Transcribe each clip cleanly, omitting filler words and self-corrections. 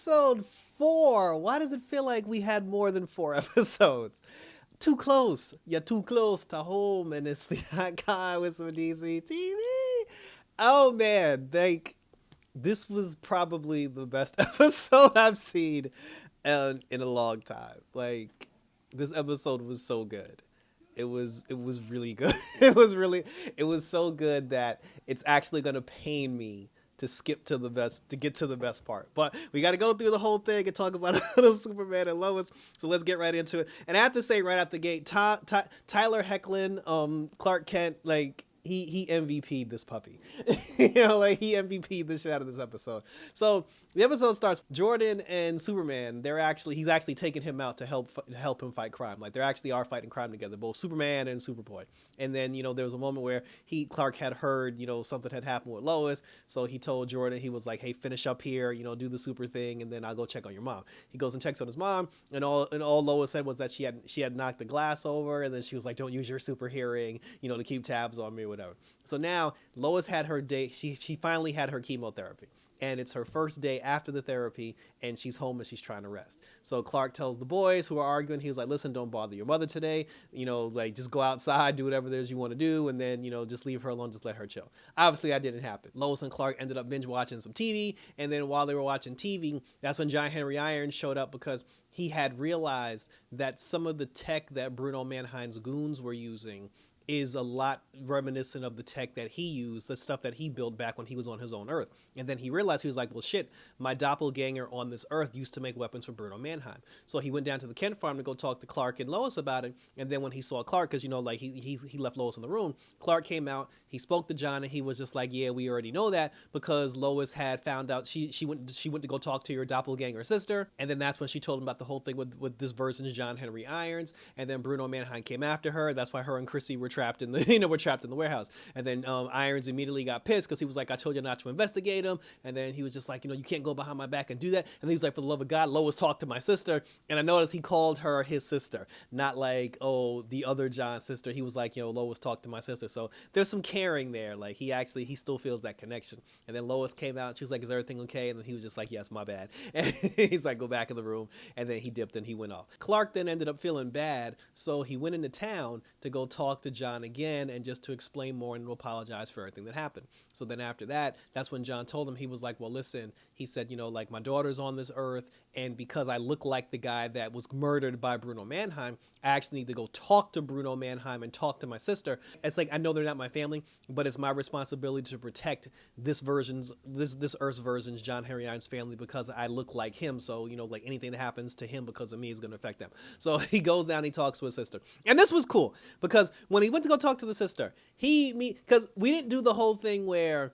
Episode 4. Why does it feel like we had more than 4 episodes? Too close. You're too close to home, and it's the hot guy with some DC TV. Oh man, this was probably the best episode I've seen in a long time. Like, this episode was so good. It was really good. It was so good that it's actually gonna pain me to skip to get to the best part. But we got to go through the whole thing and talk about little Superman and Lois. So let's get right into it. And I have to say right out the gate, Tyler Hoechlin, Clarke Kent, like he MVP'd this puppy. Like he MVP'd the shit out of this episode. So the episode starts. Jordan and Superman, he's actually taking him out to help him fight crime. Like, they actually are fighting crime together, both Superman and Superboy. And then, there was a moment where Clark had heard, something had happened with Lois. So he told Jordan, he was like, hey, finish up here, do the super thing, and then I'll go check on your mom. He goes and checks on his mom, and all Lois said was that she had knocked the glass over, and then she was like, don't use your super hearing, to keep tabs on me or whatever. So now Lois had her day. She finally had her chemotherapy. And it's her first day after the therapy, and she's home and she's trying to rest. So Clark tells the boys who are arguing, he was like, listen, don't bother your mother today. Like, just go outside, do whatever it is you want to do, and then, just leave her alone, just let her chill. Obviously, that didn't happen. Lois and Clark ended up binge watching some TV, and then while they were watching TV, that's when John Henry Irons showed up, because he had realized that some of the tech that Bruno Mannheim's goons were using is a lot reminiscent of the tech that he used, the stuff that he built back when he was on his own Earth. And then he realized, he was like, well, shit, my doppelganger on this Earth used to make weapons for Bruno Mannheim. So he went down to the Kent farm to go talk to Clark and Lois about it. And then when he saw Clark, because, like, he left Lois in the room, Clark came out, he spoke to John, and he was just like, yeah, we already know that, because Lois had found out she went to go talk to your doppelganger sister. And then that's when she told him about the whole thing with this version's John Henry Irons. And then Bruno Mannheim came after her. That's why her and Chrissy were trapped in the warehouse. And then Irons immediately got pissed, because he was like, I told you not to investigate him. And then he was just like, you can't go behind my back and do that. And he was like, for the love of God, Lois talked to my sister. And I noticed he called her his sister, not like, oh, the other John's sister. He was like, Lois talked to my sister. So there's some caring there. Like, he still feels that connection. And then Lois came out, and she was like, is everything okay? And then he was just like, yes, my bad. And he's like, go back in the room. And then he dipped and he went off. Clark then ended up feeling bad, so he went into town to go talk to John again, and just to explain more and to apologize for everything that happened. So then after that, that's when John told him, he was like, well, listen, he said, like, my daughter's on this Earth, and because I look like the guy that was murdered by Bruno Mannheim, I actually need to go talk to Bruno Mannheim and talk to my sister. It's like, I know they're not my family, but it's my responsibility to protect this Earth's version's John Henry Irons family, because I look like him. So, like, anything that happens to him because of me is going to affect them. So he goes down, he talks to his sister. And this was cool, because when he went to go talk to the sister, because we didn't do the whole thing where,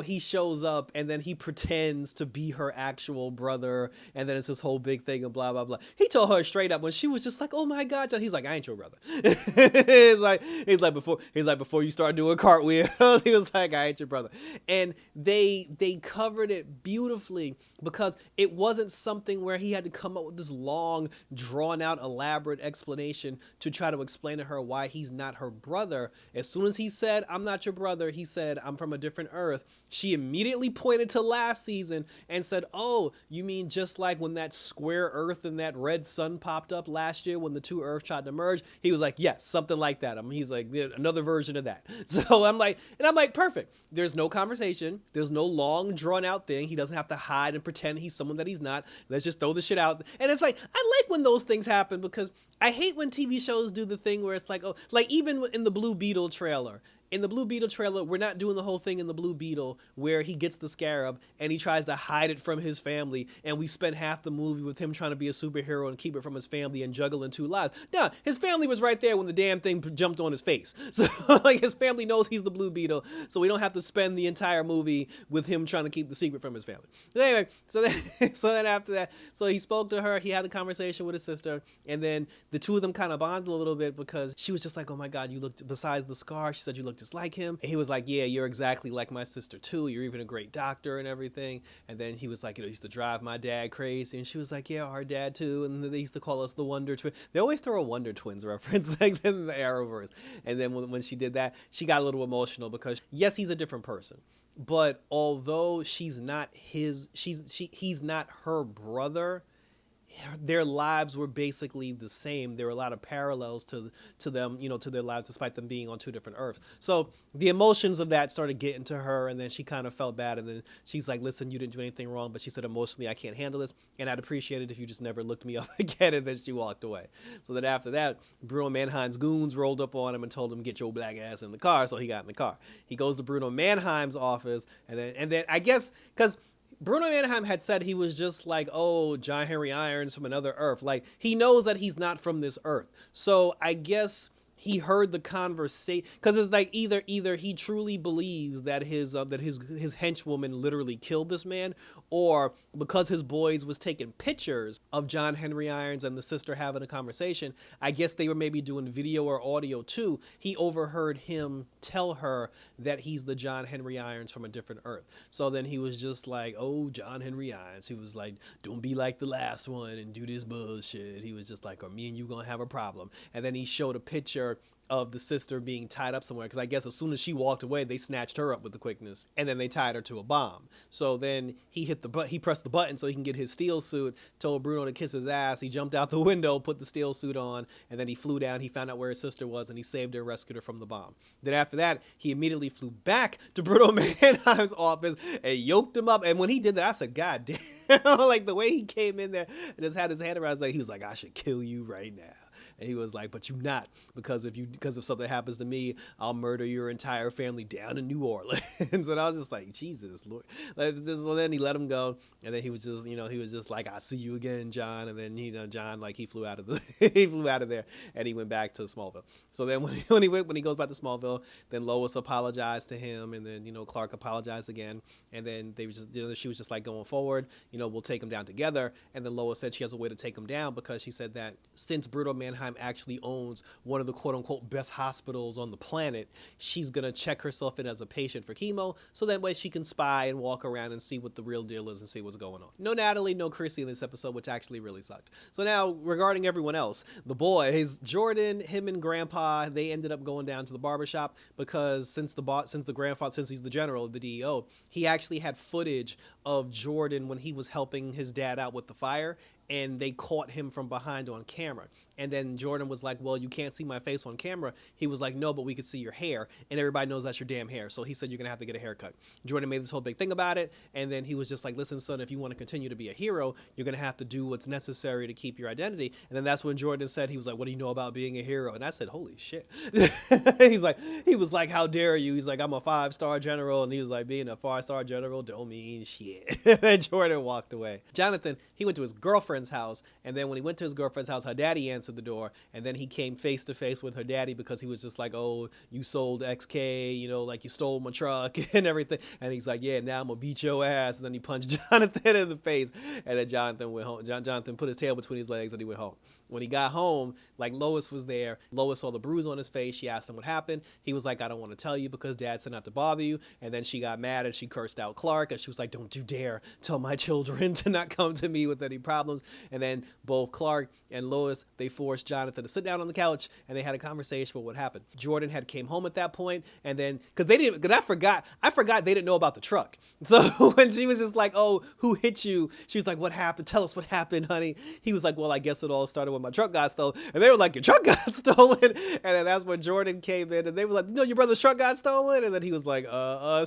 he shows up and then he pretends to be her actual brother, and then it's this whole big thing and blah, blah, blah. He told her straight up when she was just like, oh my God, John. He's like, I ain't your brother. he's like, before you start doing cartwheels, he was like, I ain't your brother. And they covered it beautifully, because it wasn't something where he had to come up with this long, drawn out, elaborate explanation to try to explain to her why he's not her brother. As soon as he said, I'm not your brother, he said, I'm from a different Earth. She immediately pointed to last season and said, oh, you mean just like when that square Earth and that red sun popped up last year when the two Earths tried to merge? He was like, yes, something like that. He's like, yeah, another version of that. So I'm like, perfect. There's no conversation. There's no long drawn out thing. He doesn't have to hide and pretend he's someone that he's not. Let's just throw the shit out. And it's like, I like when those things happen, because I hate when TV shows do the thing where it's like, oh, like even in the Blue Beetle trailer. In the Blue Beetle trailer, we're not doing the whole thing in the Blue Beetle where he gets the scarab and he tries to hide it from his family, and we spend half the movie with him trying to be a superhero and keep it from his family and juggling two lives. No, his family was right there when the damn thing jumped on his face. So, like, his family knows he's the Blue Beetle, so we don't have to spend the entire movie with him trying to keep the secret from his family. But anyway, so then after that, so he spoke to her, he had a conversation with his sister, and then the two of them kind of bonded a little bit, because she was just like, oh my God, you looked, besides the scar, she said you look just like him. And he was like, yeah, you're exactly like my sister too. You're even a great doctor and everything. And then he was like, he used to drive my dad crazy. And she was like, yeah, our dad too. And they used to call us the Wonder Twins. They always throw a Wonder Twins reference like in the Arrowverse. And then when she did that, she got a little emotional, because yes, he's a different person. but although he's not her brother, their lives were basically the same. There were a lot of parallels to them, to their lives, despite them being on two different Earths. So the emotions of that started getting to her, and then she kind of felt bad. And then she's like, "Listen, you didn't do anything wrong," but she said, "Emotionally, I can't handle this, and I'd appreciate it if you just never looked me up again." And then she walked away. So then after that, Bruno Mannheim's goons rolled up on him and told him, "Get your black ass in the car." So he got in the car. He goes to Bruno Mannheim's office, and then I guess because Bruno Mannheim had said he was just like, oh, John Henry Irons from another Earth. Like, he knows that he's not from this Earth. So I guess he heard the conversation, because it's like either he truly believes that his henchwoman literally killed this man, or because his boys was taking pictures of John Henry Irons and the sister having a conversation, I guess they were maybe doing video or audio too. He overheard him tell her that he's the John Henry Irons from a different Earth. So then he was just like, oh, John Henry Irons. He was like, don't be like the last one and do this bullshit. He was just like, or me and you gonna have a problem. And then he showed a picture of the sister being tied up somewhere, because I guess as soon as she walked away, they snatched her up with the quickness, and then they tied her to a bomb. So then he pressed the button so he can get his steel suit, told Bruno to kiss his ass. He jumped out the window, put the steel suit on, and then he flew down. He found out where his sister was, and he saved her, rescued her from the bomb. Then after that, he immediately flew back to Bruno Mannheim's office and yoked him up. And when he did that, I said, God damn, like the way he came in there and just had his hand around, he was like, I should kill you right now. And he was like, but you not, because if something happens to me, I'll murder your entire family down in New Orleans. And I was just like, Jesus Lord. So then he let him go, and then he was just like, I'll see you again, John. And then John, like, he flew out of he flew out of there, and he went back to Smallville. So then when he goes back to Smallville, then Lois apologized to him, and then Clarke apologized again, and then they were just she was just like, going forward, we'll take him down together. And then Lois said she has a way to take him down, because she said that since Bruno Mannheim actually owns one of the quote-unquote best hospitals on the planet, she's gonna check herself in as a patient for chemo, so that way she can spy and walk around and see what the real deal is and see what's going on. No Natalie, no Chrissy in this episode, which actually really sucked. So now, regarding everyone else, the boys, Jordan, him and Grandpa, they ended up going down to the barbershop, because since he's the general of the DEO, he actually had footage of Jordan when he was helping his dad out with the fire, and they caught him from behind on camera. And then Jordan was like, well, you can't see my face on camera. He was like, no, but we could see your hair, and everybody knows that's your damn hair. So he said, you're gonna have to get a haircut. Jordan made this whole big thing about it, and then he was just like, listen, son, if you want to continue to be a hero, you're gonna have to do what's necessary to keep your identity. And then that's when Jordan said, he was like, what do you know about being a hero? And I said, holy shit. he was like, how dare you? He's like, I'm a 5-star general. And he was like, being a 5-star general don't mean shit. And Jordan walked away. Jonathan, he went to his girlfriend's house, and then when he went to his girlfriend's house, her daddy answered the door, and then he came face to face with her daddy, because he was just like, oh, you sold XK, like you stole my truck and everything. And he's like, yeah, now I'm gonna beat your ass. And then he punched Jonathan in the face, and then Jonathan went home. Jonathan put his tail between his legs, and he went home. When he got home, like, Lois was there. Lois saw the bruise on his face. She asked him what happened. He was like, I don't want to tell you because Dad said not to bother you. And then she got mad and she cursed out Clarke, and she was like, don't you dare tell my children to not come to me with any problems. And then both Clarke and Lois, they forced Jonathan to sit down on the couch, and they had a conversation about what happened. Jordan had came home at that point, and then because I forgot they didn't know about the truck. So when she was just like, oh, who hit you? She was like, what happened? Tell us what happened, honey. He was like, well, I guess it all started when my truck got stolen. And they were like, your truck got stolen? And then that's when Jordan came in, and they were like, no, your brother's truck got stolen? And then he was like,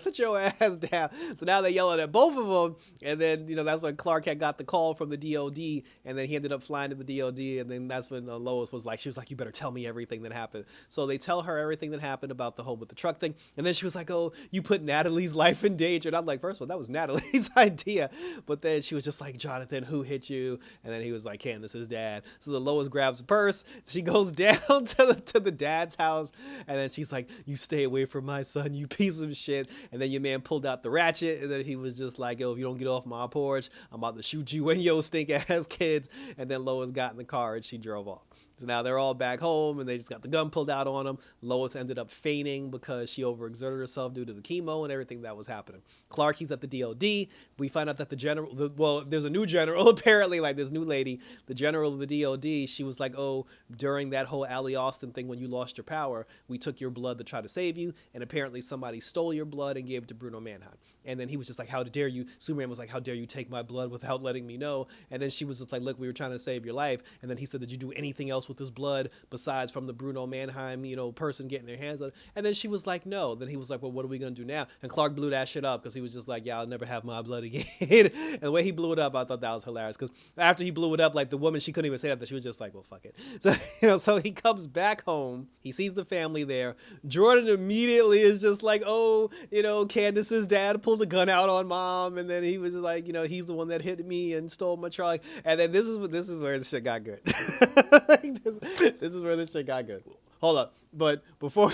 sit your ass down. So now they're yelling at both of them. And then, that's when Clarke had got the call from the DOD, and then he ended up flying to the DOD. And then that's when Lois was like, you better tell me everything that happened. So they tell her everything that happened about the whole with the truck thing. And then she was like, oh, you put Natalie's life in danger. And I'm like, first of all, that was Natalie's idea. But then she was just like, Jonathan, who hit you? And then he was like, Candace's dad. So the Lois grabs a purse. She goes down to the dad's house. And then she's like, you stay away from my son, you piece of shit. And then your man pulled out the ratchet. And then he was just like, yo, if you don't get off my porch, I'm about to shoot you and your stink ass kids. And then Lois got in the car and she drove off. So now they're all back home, and they just got the gun pulled out on them. Lois ended up fainting because she overexerted herself due to the chemo and everything that was happening. Clark, he's at the DOD. We find out that the general, there's a new general apparently, like this new lady, the general of the DOD. She was like, oh, during that whole Allie Austin thing when you lost your power, we took your blood to try to save you, and apparently somebody stole your blood and gave it to Bruno Mannheim. And then he was just like, how dare you? Superman was like, how dare you take my blood without letting me know? And then she was just like, look, we were trying to save your life. And then he said, did you do anything else with this blood besides from the Bruno Mannheim, person getting their hands on it? And then she was like, no. Then he was like, well, what are we going to do now? And Clark blew that shit up because he was just like, yeah, I'll never have my blood again. And the way he blew it up, I thought that was hilarious because after he blew it up, like the woman, she couldn't even say that. She was just like, well, fuck it. So, so he comes back home. He sees the family there. Jordan immediately is just like, oh, Candace's dad pulled a gun out on mom, and then he was like, he's the one that hit me and stole my trolley. And then this is where the shit got good. This is where the shit got good. Hold up, but before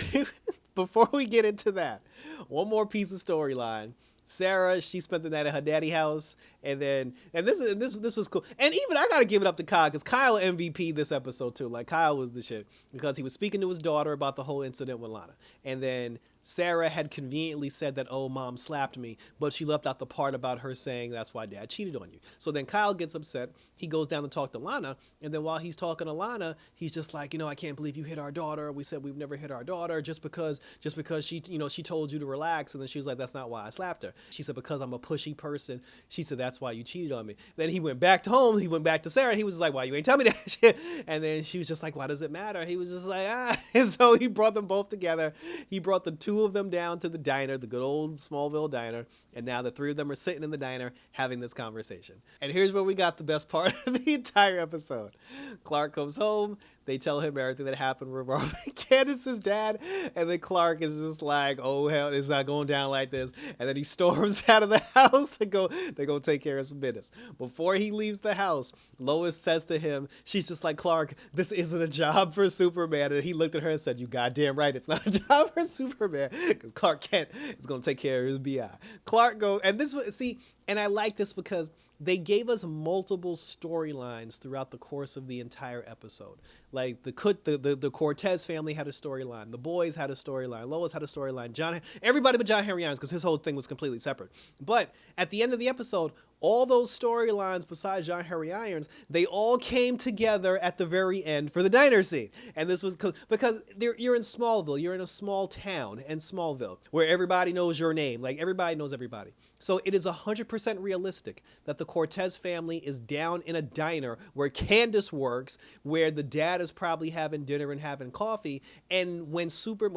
we get into that, one more piece of storyline. Sarah, she spent the night at her daddy's house, and this was cool. And even I gotta give it up to Kyle because Kyle MVP this episode too. Like Kyle was the shit because he was speaking to his daughter about the whole incident with Lana, and then Sarah had conveniently said that, oh, mom slapped me, but she left out the part about her saying that's why dad cheated on you. So then Kyle gets upset. He goes down to talk to Lana, and then while he's talking to Lana, he's just like, I can't believe you hit our daughter. We said we've never hit our daughter just because she, she told you to relax. And then she was like, that's not why I slapped her. She said, because I'm a pushy person. She said, that's why you cheated on me. Then he went back to home. He went back to Sarah. And he was like, why you ain't tell me that shit? And then she was just like, why does it matter? He was just like, And so he brought them both together. He brought the two of them down to the diner, the good old Smallville diner. And now the three of them are sitting in the diner having this conversation. And here's where we got the best part of the entire episode. Clark comes home. They tell him everything that happened with Candace's dad. And then Clark is just like, oh, hell, it's not going down like this. And then he storms out of the house to go take care of some business. Before he leaves the house, Lois says to him, she's just like, Clark, this isn't a job for Superman. And he looked at her and said, you goddamn right, it's not a job for Superman. Because Clark Kent is going to take care of his BI. Clark goes, and this was, see, and I like this because they gave us multiple storylines throughout the course of the entire episode. Like the Cortez family had a storyline. The boys had a storyline. Lois had a storyline. Everybody but John Henry Irons, because his whole thing was completely separate. But at the end of the episode, all those storylines besides John Henry Irons, they all came together at the very end for the diner scene. And this was because you're in Smallville. You're in a small town in Smallville where everybody knows your name. Like everybody knows everybody. So it is 100% realistic that the Cortez family is down in a diner where Candace works, where the dad is probably having dinner and having coffee. And when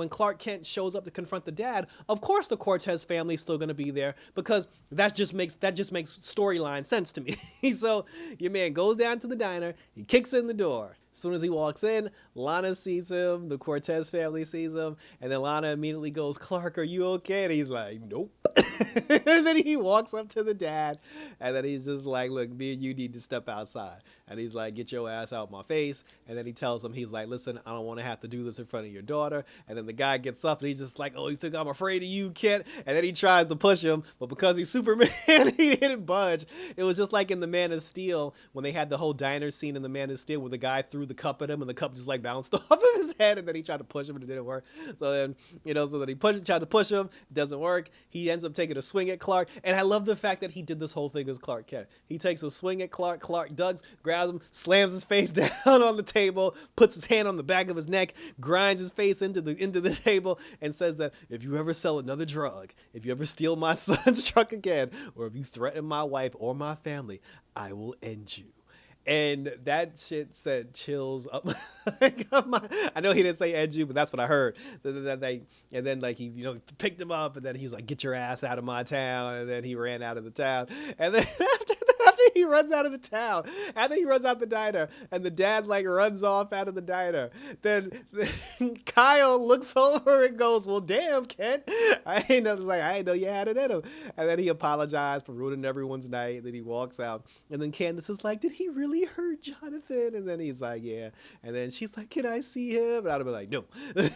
Clark Kent shows up to confront the dad, of course the Cortez family is still going to be there because that just makes storyline sense to me. So your man goes down to the diner, he kicks in the door. As soon as he walks in, Lana sees him, the Cortez family sees him, and then Lana immediately goes, Clark, are you okay? And he's like, nope. And then he walks up to the dad, and then he's just like, look, me and you need to step outside. And he's like, get your ass out my face. And then he tells him, he's like, listen, I don't want to have to do this in front of your daughter. And then the guy gets up, and he's just like, oh, you think I'm afraid of you, Kent? And then he tries to push him, but because he's Superman, he didn't budge. It was just like in The Man of Steel, when they had the whole diner scene in The Man of Steel where the guy threw the cup at him, and the cup just like bounced off of his head, and then he tried to push him, and it didn't work. So then, he tried to push him, it doesn't work. He ends up taking a swing at Clark, and I love the fact that he did this whole thing as Clark Kent. He takes a swing at Clark. Clark ducks, grabs him, slams his face down on the table, puts his hand on the back of his neck, grinds his face into the table, and says that if you ever sell another drug, if you ever steal my son's truck again, or if you threaten my wife or my family, I will end you. And that shit sent chills up I know he didn't say end you, but that's what I heard. And then he picked him up, and then he's like, get your ass out of my town. And then he ran out of the town. And then after he runs out of the town, after he runs out the diner, and the dad runs off out of the diner, then Kyle looks over and goes, well, damn, Kent, I ain't know you had it in him. And then he apologized for ruining everyone's night. And then he walks out, and then Candace is like, did he really hurt Jonathan? And then he's like, yeah. And then she's like, can I see him? And I'd be like, no.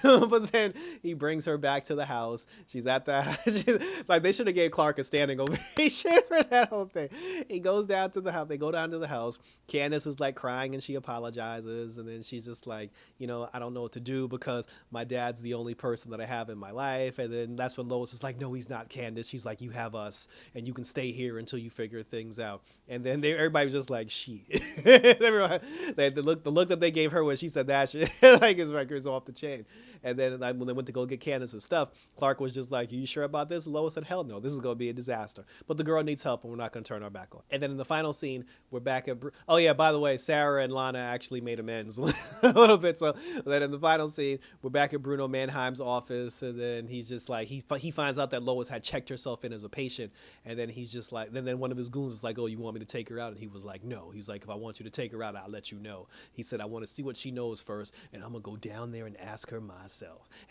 But then he brings her back to the house. She's at the house. They should have gave Clark a standing ovation for that whole thing. He goes down down to the house. They go down to the house. Candace is like crying and she apologizes. And then she's just like, I don't know what to do because my dad's the only person that I have in my life. And then that's when Lois is like, no, he's not, Candace. She's like, you have us and you can stay here until you figure things out. And then everybody was just like, shit. Everyone, the look that they gave her when she said that shit, like his record is off the chain. And then when they went to go get Candace's stuff, Clarke was just like, you sure about this? Lois said, hell no, this is going to be a disaster. But the girl needs help and we're not going to turn our back on. And then in the final scene, we're back at, oh yeah, by the way, Sarah and Lana actually made amends a little bit. So then in the final scene, we're back at Bruno Mannheim's office. And then he's just like, he finds out that Lois had checked herself in as a patient. And then he's just like, then one of his goons is like, oh, you want me to take her out? And he was like, no. He's like, if I want you to take her out, I'll let you know. He said, I want to see what she knows first. And I'm going to go down there and ask her myself.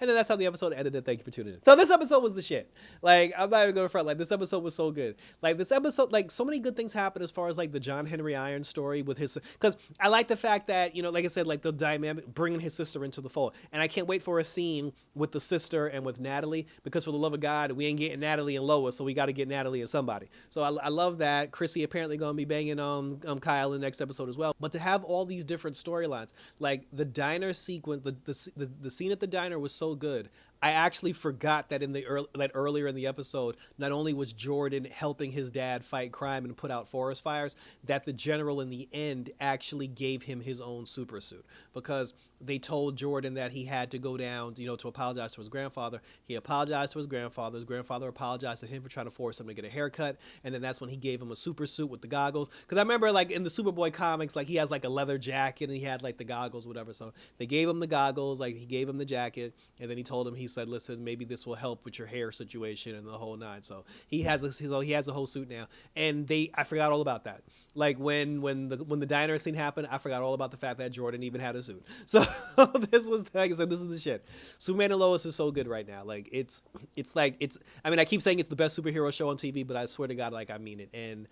And then that's how the episode ended. And thank you for tuning in. So this episode was the shit. Like, I'm not even going to front. Like, this episode was so good. Like, this episode, like, so many good things happened as far as, like, the John Henry Irons story with his, because I like the fact that, like I said, like, the dynamic, bringing his sister into the fold. And I can't wait for a scene with the sister and with Natalie, because for the love of God, we ain't getting Natalie and Lois, so we got to get Natalie and somebody. So I love that. Chrissy apparently going to be banging on Kyle in the next episode as well. But to have all these different storylines, like the diner sequence, the scene at the diner was so good. I actually forgot that earlier in the episode, not only was Jordan helping his dad fight crime and put out forest fires, that the general in the end actually gave him his own super suit, because they told Jordan that he had to go down, to apologize to his grandfather. He apologized to his grandfather. His grandfather apologized to him for trying to force him to get a haircut. And then that's when he gave him a super suit with the goggles. Because I remember, like, in the Superboy comics, like, he has, like, a leather jacket and he had, like, the goggles, whatever. So they gave him the goggles, like, he gave him the jacket. And then he told him, he said, listen, maybe this will help with your hair situation and the whole nine. So he has a whole suit now. And I forgot all about that. Like, when the diner scene happened, I forgot all about the fact that Jordan even had a suit. So this was, like I said, this is the shit. Superman and Lois is so good right now. Like, I mean, I keep saying it's the best superhero show on TV, but I swear to God, like, I mean it. And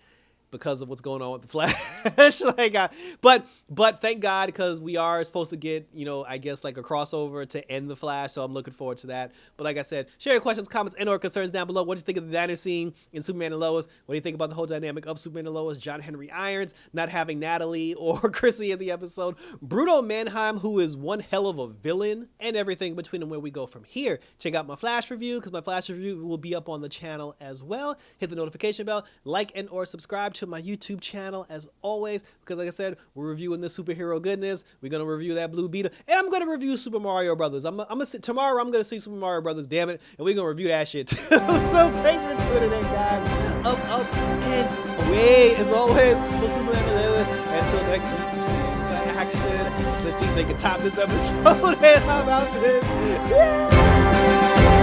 because of what's going on with the Flash, like, but thank God, because we are supposed to get, I guess, like, a crossover to end the Flash, so I'm looking forward to that. But like I said, share your questions, comments, and/or concerns down below. What do you think of the diner scene in Superman and Lois? What do you think about the whole dynamic of Superman and Lois? John Henry Irons not having Natalie or Chrissy in the episode, Bruno Mannheim, who is one hell of a villain, and everything between and where we go from here. Check out my Flash review, because my Flash review will be up on the channel as well. Hit the notification bell, like and/or subscribe to my YouTube channel as always, because like I said, we're reviewing the superhero goodness. We're gonna review that Blue Beetle, and I'm gonna review Super Mario Brothers. Tomorrow I'm gonna see Super Mario Brothers, damn it, and we're gonna review that shit too. So thanks for tuning in, guys. Up and away as always for Superman and Lois. Until next week, some super action. Let's see if they can top this episode. And how about this? Yeah!